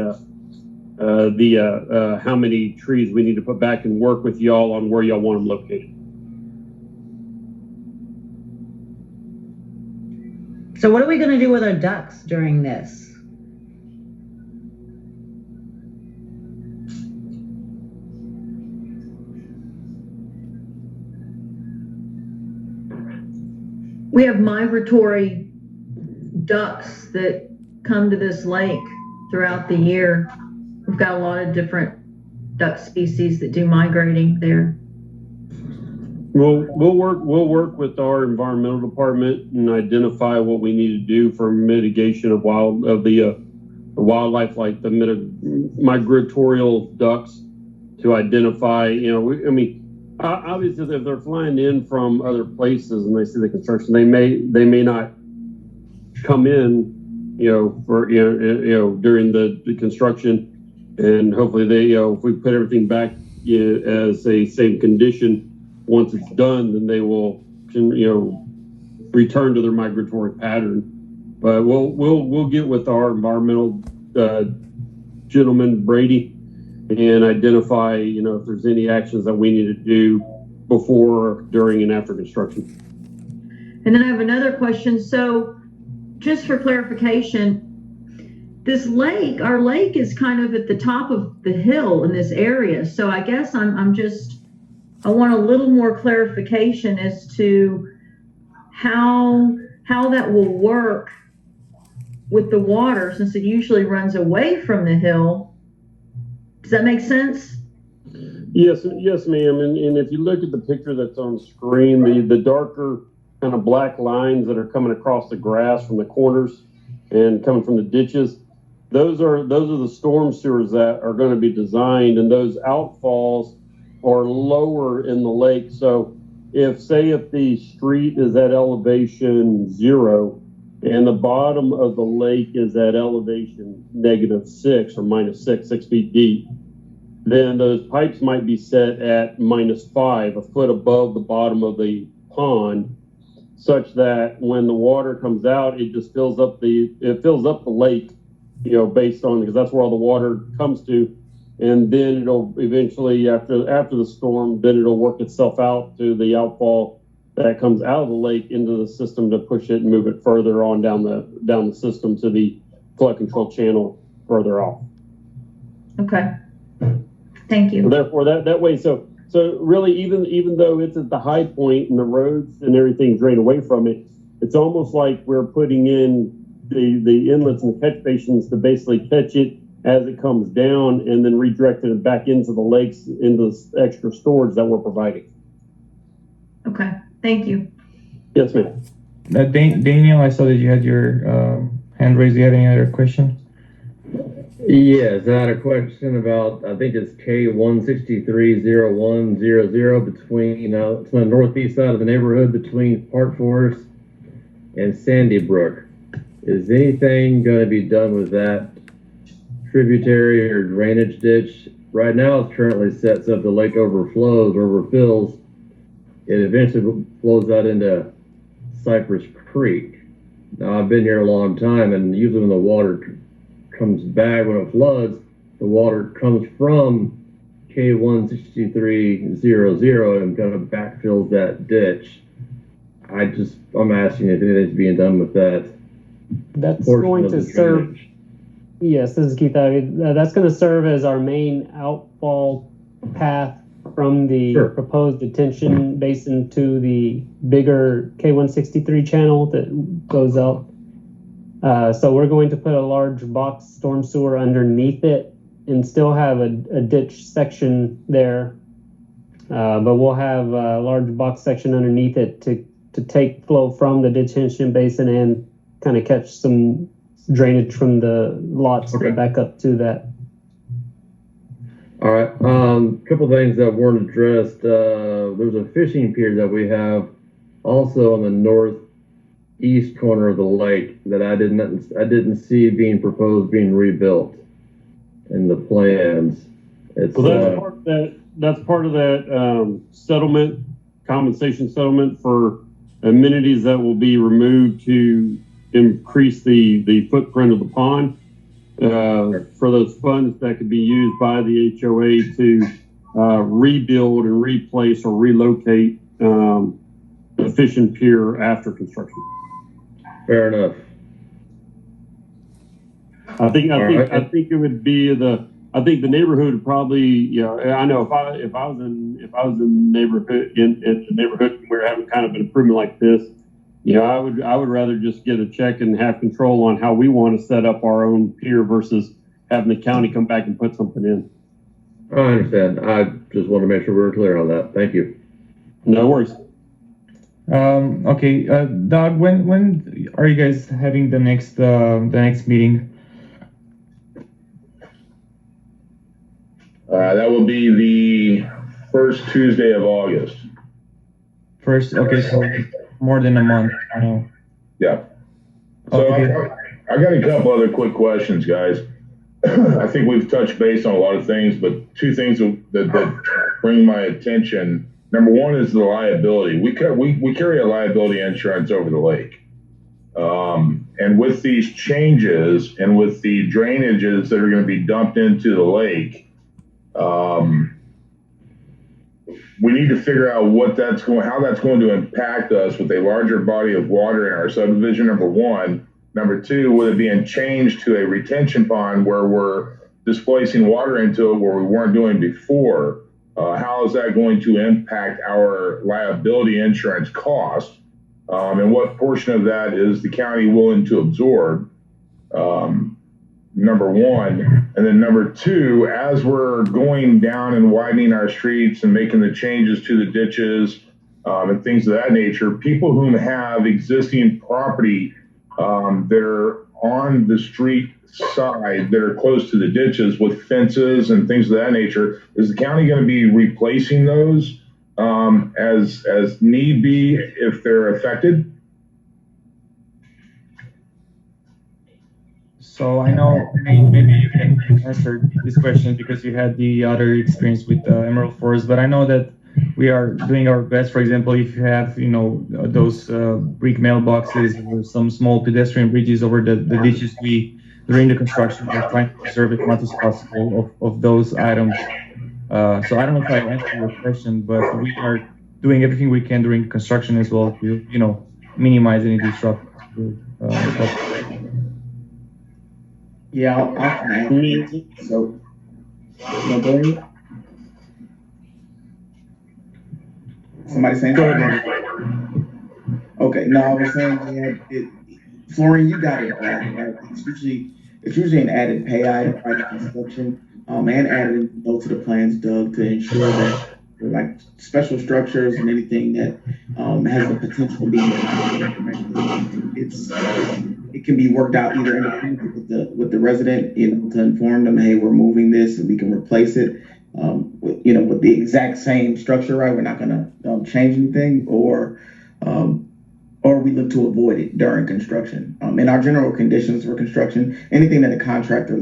how many trees we need to put back and work with y'all on where y'all want them located.
So what are we going to do with our ducks during this? We have migratory ducks that come to this lake throughout the year. We've got a lot of different duck species that do migrating there.
We'll work with our environmental department and identify what we need to do for mitigation of the wildlife, like the migratorial ducks, to identify. Obviously, if they're flying in from other places and they see the construction, they may not come in, during the construction, and hopefully if we put everything back as a same condition, once it's done, then they will, return to their migratory pattern. But we'll get with our environmental gentleman Brady and identify, if there's any actions that we need to do before, during, and after construction.
And then I have another question. So just for clarification, this lake, our lake is kind of at the top of the hill in this area. So I guess I want a little more clarification as to how that will work with the water, since it usually runs away from the hill. Does that make sense?
Yes, ma'am. And if you look at the picture that's on screen, the darker kind of black lines that are coming across the grass from the corners and coming from the ditches, those are the storm sewers that are going to be designed, and those outfalls are lower in the lake. So if the street is at elevation 0 and the bottom of the lake is at elevation -6 or -6, 6 feet deep, then those pipes might be set at -5, a foot above the bottom of the pond, such that when the water comes out, it just fills up the lake, based on, because that's where all the water comes to. And then it'll eventually, after the storm, then it'll work itself out to the outfall that comes out of the lake into the system to push it and move it further on down the system to the flood control channel further off.
Okay. Thank you.
So therefore, that way, so really, even though it's at the high point and the roads and everything drain away from it, it's almost like we're putting in the inlets and the catch basins to basically catch it as it comes down and then redirecting it back into the lakes, into the extra storage that we're providing.
Okay, thank you.
Yes, ma'am.
Daniel, I saw that you had your hand raised. Do you have any other question?
Yes, I had a question about, I think it's K1630100 between, it's on the northeast side of the neighborhood between Park Forest and Sandy Brook. Is anything going to be done with that tributary or drainage ditch? Right now it's currently set so if the lake overflows or overfills, it eventually flows out into Cypress Creek. Now I've been here a long time, and usually when the water comes back, when it floods, the water comes from K16300 and kind of backfills that ditch. I'm asking if anything's being done with that.
That's going to serve.
Drainage.
Yes, this is Keith. That's going to serve as our main outfall path from the proposed detention basin to the bigger K163 channel that goes out. So we're going to put a large box storm sewer underneath it and still have a ditch section there. But we'll have a large box section underneath it to take flow from the detention basin and kind of catch some drainage from the lots back up to that.
All right. Couple things that weren't addressed. There's a fishing pier that we have also on the northeast corner of the lake that I didn't see being proposed being rebuilt in the plans. It's
Well, that's part of that settlement, compensation settlement for amenities that will be removed to increase the footprint of the pond. For those funds that could be used by the HOA to rebuild and replace or relocate the fishing pier after construction.
fair enough.
I think it would be I think the neighborhood would probably, I know if I was in the neighborhood in the neighborhood and we're having kind of an improvement like this, I would rather just get a check and have control on how we want to set up our own pier versus having the county come back and put something in.
I understand. I just want to make sure we're clear on that. Thank you.
No worries.
Okay, Doug, when are you guys having the next meeting?
That will be the first Tuesday of August.
First, okay, so more than a month. I know.
Yeah. So
Okay.
I got a couple other quick questions, guys. I think we've touched base on a lot of things, but two things that bring my attention. Number one is the liability. We carry a liability insurance over the lake. And with these changes and with the drainages that are going to be dumped into the lake, we need to figure out how that's going to impact us with a larger body of water in our subdivision, number one. Number two, with it being changed to a retention pond where we're displacing water into it where we weren't doing before, how is that going to impact our liability insurance cost? And what portion of that is the county willing to absorb? Number one. And then number two, as we're going down and widening our streets and making the changes to the ditches and things of that nature, people who have existing property that are on the street side that are close to the ditches with fences and things of that nature, is the county going to be replacing those as need be if they're affected?
So I know maybe you can answer this question because you had the other experience with Emerald Forest, but I know that we are doing our best. For example, if you have those brick mailboxes or some small pedestrian bridges over the ditches, during the construction we're trying to preserve as much as possible of those items. So I don't know if I answered your question, but we are doing everything we can during construction as well to minimize any disruption.
Yeah, I'll add. So, no, go ahead. Somebody saying?
Go ahead.
Okay, no, I was saying, Florian, you got it right. It's usually an added pay item, right, in construction, and added note to the plans, Doug, to ensure that like special structures and anything that has the potential of being it can be worked out either independently with the resident, to inform them, hey, we're moving this and we can replace it with the exact same structure, right? We're not going to change anything, or we look to avoid it during construction. In our general conditions for construction, anything that a contractor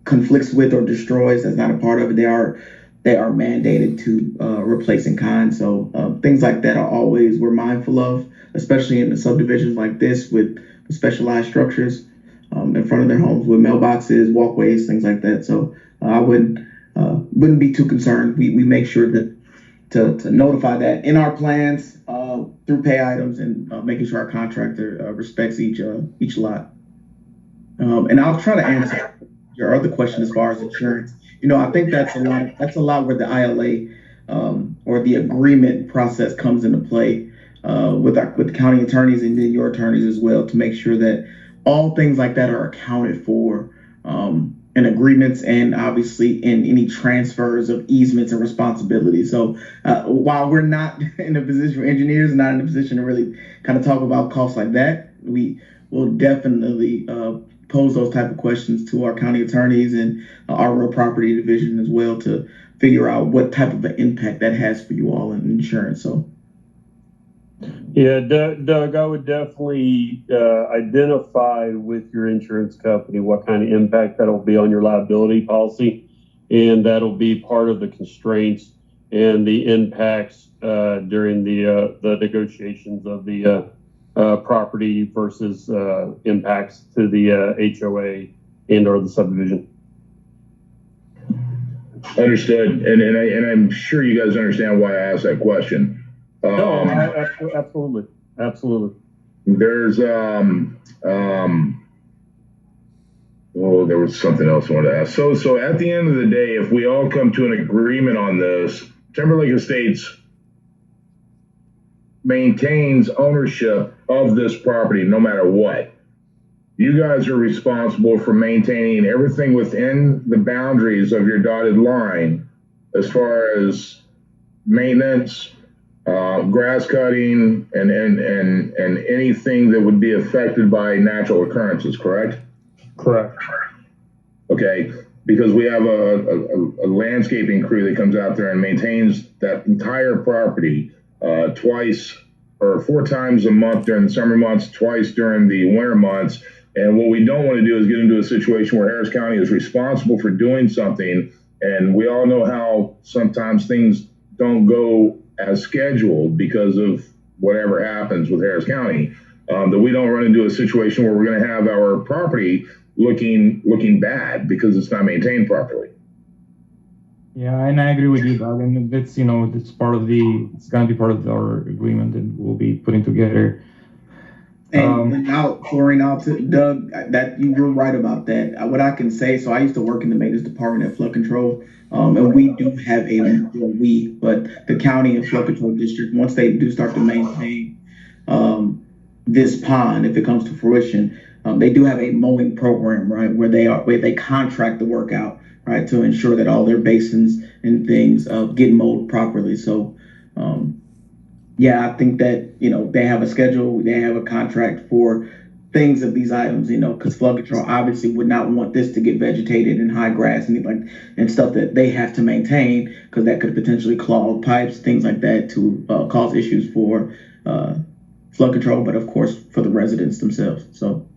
conflicts with or destroys that's not a part of it, they are mandated to replace in kind. So things like that we're mindful of, especially in the subdivisions like this with specialized structures in front of their homes with mailboxes, walkways, things like that. So I wouldn't be too concerned. We make sure that to notify that in our plans through pay items and making sure our contractor respects each lot. And I'll try to answer your other question as far as insurance. I think that's a lot where the ILA or the agreement process comes into play with the county attorneys and then your attorneys as well, to make sure that all things like that are accounted for in agreements and obviously in any transfers of easements and responsibilities. So while we're not in a position, engineers not in a position to really kind of talk about costs like that, we will definitely pose those type of questions to our county attorneys and our real property division as well to figure out what type of an impact that has for you all in insurance. So.
Yeah, Doug, I would definitely identify with your insurance company what kind of impact that'll be on your liability policy, and that'll be part of the constraints and the impacts during the negotiations of the property versus impacts to the HOA and/or the subdivision.
Understood, and I'm sure you guys understand why I asked that question.
No, absolutely.
There's oh, there was something else I wanted to ask. So at the end of the day, if we all come to an agreement on this, Timberlake Estates maintains ownership of this property no matter what. You guys are responsible for maintaining everything within the boundaries of your dotted line as far as maintenance, grass cutting, and anything that would be affected by natural occurrences, correct?
Correct.
Okay, because we have a landscaping crew that comes out there and maintains that entire property twice or 4 times a month during the summer months, twice during the winter months. And what we don't want to do is get into a situation where Harris County is responsible for doing something, and we all know how sometimes things don't go as scheduled because of whatever happens with Harris County, that we don't run into a situation where we're going to have our property looking bad because it's not maintained properly.
Yeah, and I agree with you, Doug. And that's, it's going to be part of our agreement that we'll be putting together.
And now pouring out to Doug, that you were right about that. What I can say, so I used to work in the maintenance department at flood control, and we do have but the county and flood control district, once they do start to maintain this pond, if it comes to fruition, they do have a mowing program, right, where they contract the work out, right, to ensure that all their basins and things get mowed properly. So. Yeah, I think that, they have a schedule, they have a contract for things of these items, because flood control obviously would not want this to get vegetated in high grass and stuff that they have to maintain, because that could potentially clog pipes, things like that, to cause issues for flood control, but of course for the residents themselves. So.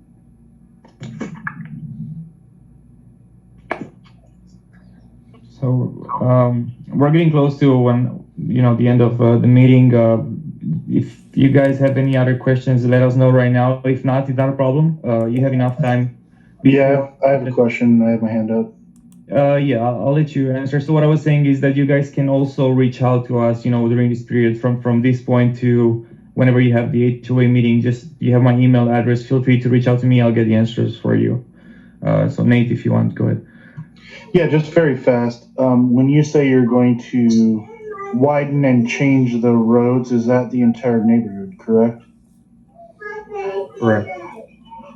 We're getting close to the end of the meeting. If you guys have any other questions, let us know right now. If not, it's not a problem. You have enough time.
Yeah, I have a question. I have my hand up.
Yeah, I'll let you answer. So what I was saying is that you guys can also reach out to us, during this period from this point to whenever you have the HOA meeting. Just, you have my email address. Feel free to reach out to me. I'll get the answers for you. So Nate, if you want, go ahead.
Yeah, just very fast. When you say you're going to widen and change the roads, is that the entire neighborhood, correct?
Correct.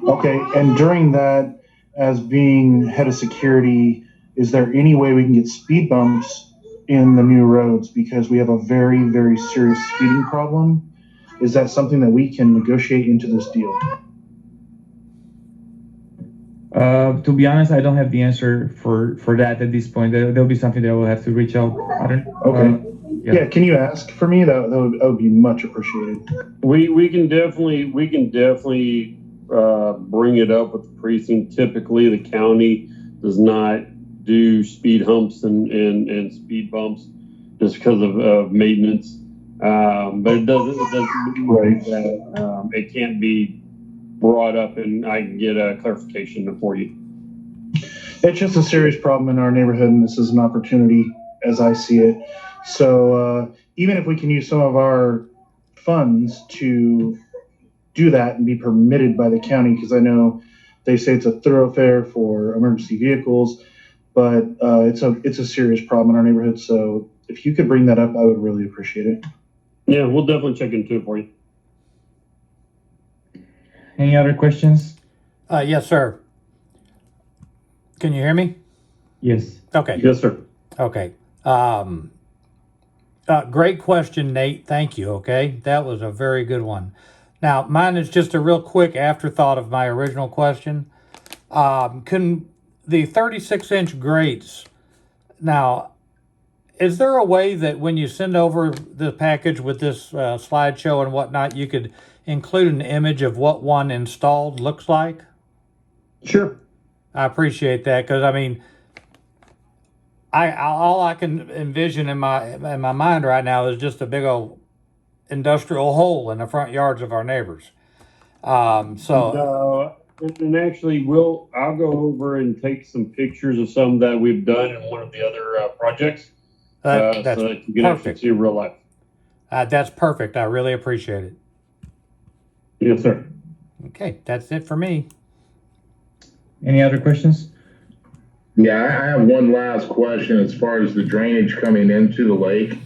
Okay, and during that, as being head of security, is there any way we can get speed bumps in the new roads? Because we have a very, very serious speeding problem. Is that something that we can negotiate into this deal?
To be honest, I don't have the answer for that at this point. There'll be something that I will have to reach out.
Okay. Yeah, can you ask for me? That would be much appreciated.
We can definitely bring it up with the precinct. Typically, the county does not do speed humps and speed bumps just because of maintenance. But it doesn't mean
right.
that it can't be brought up, and I can get a clarification for you.
It's just a serious problem in our neighborhood, and this is an opportunity as I see it. So even if we can use some of our funds to do that and be permitted by the county, because I know they say it's a thoroughfare for emergency vehicles, but it's a serious problem in our neighborhood. So if you could bring that up, I would really appreciate it.
Yeah, we'll definitely check into it for you.
Any other questions?
Yes, sir. Can you hear me?
Yes.
Okay.
Yes, sir.
Okay. Great question, Nate. Thank you. Okay. That was a very good one. Now, mine is just a real quick afterthought of my original question. Can the 36-inch grates, now, is there a way that when you send over the package with this slideshow and whatnot, you could include an image of what one installed looks like?
Sure.
I appreciate that, because I mean, all I can envision in my mind right now is just a big old industrial hole in the front yards of our neighbors.
And actually, I'll go over and take some pictures of some that we've done in one of the other projects,
that's
so that you can actually
perfect.
see real life.
That's perfect. I really appreciate it.
Yes, sir.
Okay, that's it for me.
Any other questions?
Yeah, I have one last question as far as the drainage coming into the lake.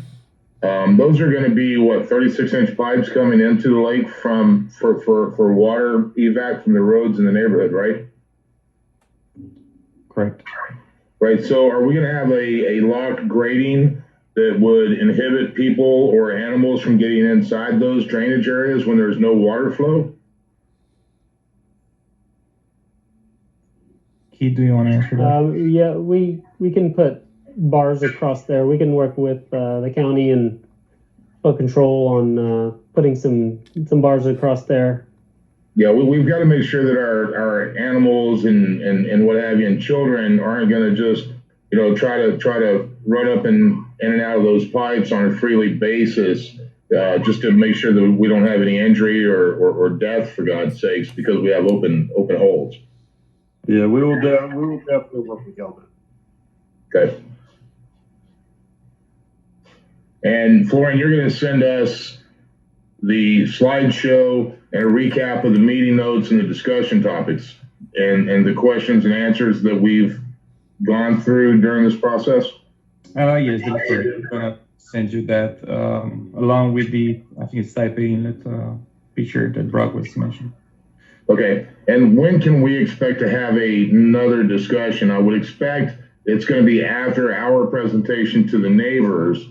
Those are going to be what, 36-inch pipes coming into the lake for water evac from the roads in the neighborhood, right?
Correct.
Right. So are we going to have a locked grading that would inhibit people or animals from getting inside those drainage areas when there's no water flow?
Keith, do you want to answer that?
Yeah, we can put bars across there. We can work with the county and put control on putting some bars across there.
Yeah, we've got to make sure that our animals and what have you and children aren't going to just try to run up and in and out of those pipes on a freely basis, just to make sure that we don't have any injury or death, for God's sakes, because we have open holes.
Yeah, we will definitely work with y'all.
Okay. And Florian, you're going to send us the slideshow and a recap of the meeting notes and the discussion topics and the questions and answers that we've gone through during this process?
Yes, that's correct. I'm going to send you that along with the, I think it's type A inlet picture that Brock was mentioning.
Okay. And when can we expect to have another discussion? I would expect it's going to be after our presentation to the neighbors.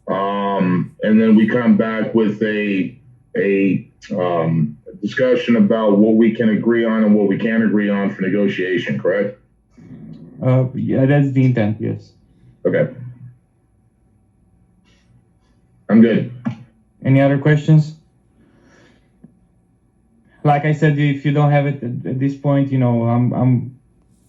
And then we come back with a discussion about what we can agree on and what we can't agree on for negotiation, correct?
Yeah, that's the intent, yes.
Okay. I'm good.
Any other questions? Like I said, if you don't have it at this point, I'm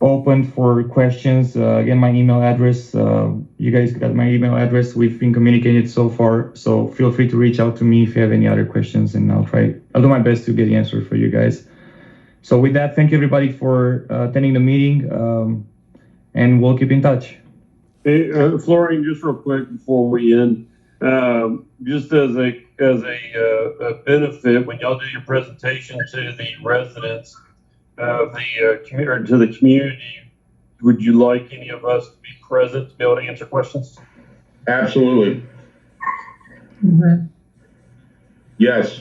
open for questions. Again, my email address, you guys got my email address. We've been communicated so far, so feel free to reach out to me if you have any other questions, and I'll do my best to get the answer for you guys. So with that, thank you everybody for attending the meeting, and we'll keep in touch.
Hey, Florian, just real quick before we end, just as a benefit, when y'all do your presentation to the residents of the community, to the community, would you like any of us to be present to be able to answer questions?
Absolutely.
Mm-hmm.
Yes.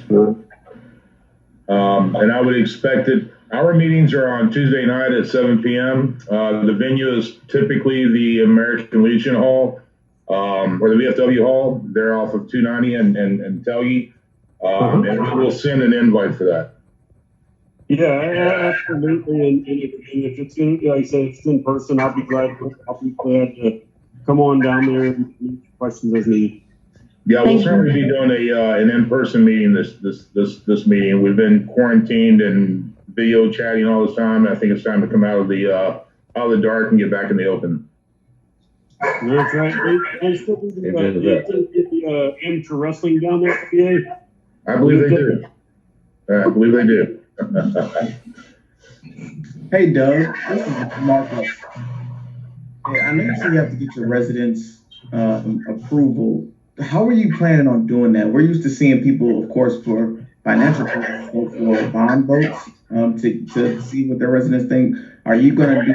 And I would expect it. Our meetings are on Tuesday night at 7 p.m. The venue is typically the American Legion Hall, or the VFW Hall. They're off of 290 and Telge. And we will send an invite for that.
Yeah, absolutely. And if it's in, like I said, if it's in person, I'll be glad to come on down there and answer questions as needed.
Yeah, we'll certainly be doing an in-person meeting this meeting. We've been quarantined and video chatting all this time. And I think it's time to come out of the dark and get back in the open.
That's right. They still do the amateur wrestling down there at PA?
I believe they do. I believe they do.
Hey, Doug, this is Marcus. Hey, I know you said you have to get your residents' approval. How are you planning on doing that? We're used to seeing people, of course, for financial purposes, go for bond votes to see what their residents think. Are you going to do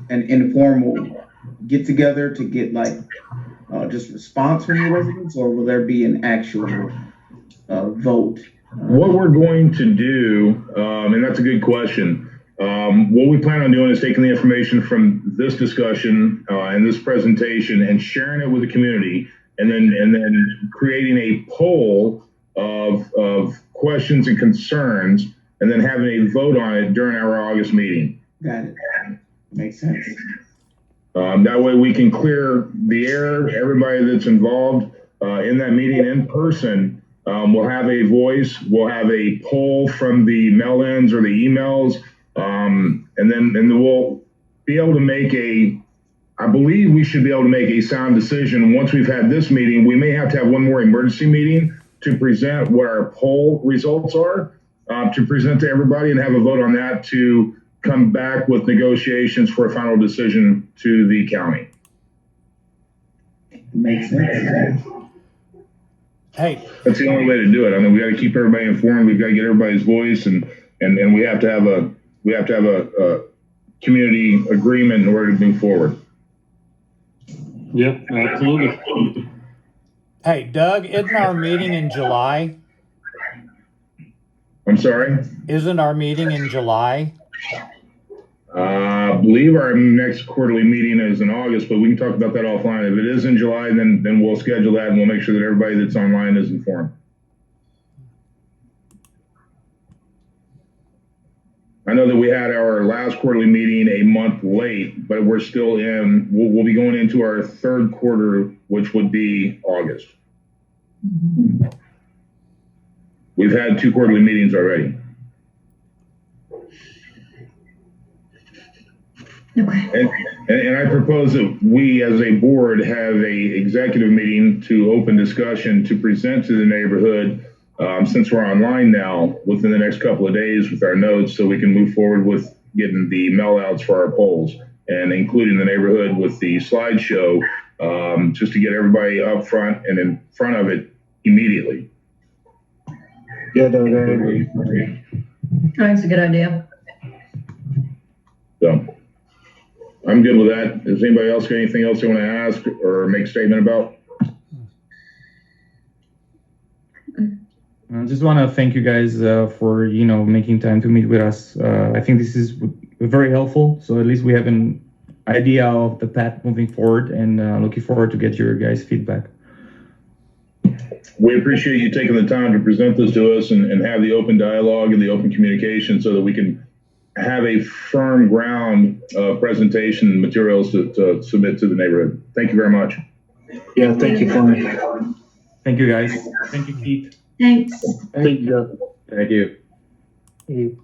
an informal get together to get just response from your residents, or will there be an actual vote?
What we're going to do, and that's a good question. What we plan on doing is taking the information from this discussion and this presentation and sharing it with the community, and then creating a poll of questions and concerns, and then having a vote on it during our August meeting.
Got it. Makes sense.
That way we can clear the air. Everybody that's involved in that meeting in person will have a voice. We'll have a poll from the mail-ins or the emails, and then we'll be able to make I believe we should be able to make a sound decision once we've had this meeting. We may have to have one more emergency meeting to present what our poll results are, to present to everybody and have a vote on that to come back with negotiations for a final decision to the county.
Makes sense.
Hey,
That's the only way to do it. I mean, we got to keep everybody informed. We've got to get everybody's voice, and we have to have a community agreement in order to move forward.
Yep, absolutely.
hey, Doug, isn't our meeting in July?
I'm sorry.
Isn't our meeting in July?
I believe our next quarterly meeting is in August, but we can talk about that offline. If it is in July, then we'll schedule that and we'll make sure that everybody that's online is informed. I know that we had our last quarterly meeting a month late, but we're still we'll be going into our third quarter, which would be August. We've had 2 quarterly meetings already.
Okay.
And I propose that we as a board have a executive meeting to open discussion to present to the neighborhood, since we're online now, within the next couple of days with our notes, so we can move forward with getting the mail outs for our polls and including the neighborhood with the slideshow, just to get everybody up front and in front of it immediately.
Yeah, Doug, I agree.
That's a good idea.
So I'm good with that. Does anybody else got anything else they want to ask or make a statement about?
I just want to thank you guys for making time to meet with us. I think this is very helpful. So at least we have an idea of the path moving forward, and looking forward to get your guys' feedback.
We appreciate you taking the time to present this to us and have the open dialogue and the open communication so that we can have a firm ground presentation materials to submit to the neighborhood. Thank you very much.
Yeah, thank you, Flynn.
Thank you, guys. Thank you, Keith.
Thanks.
Thank you.
Thank you.
You-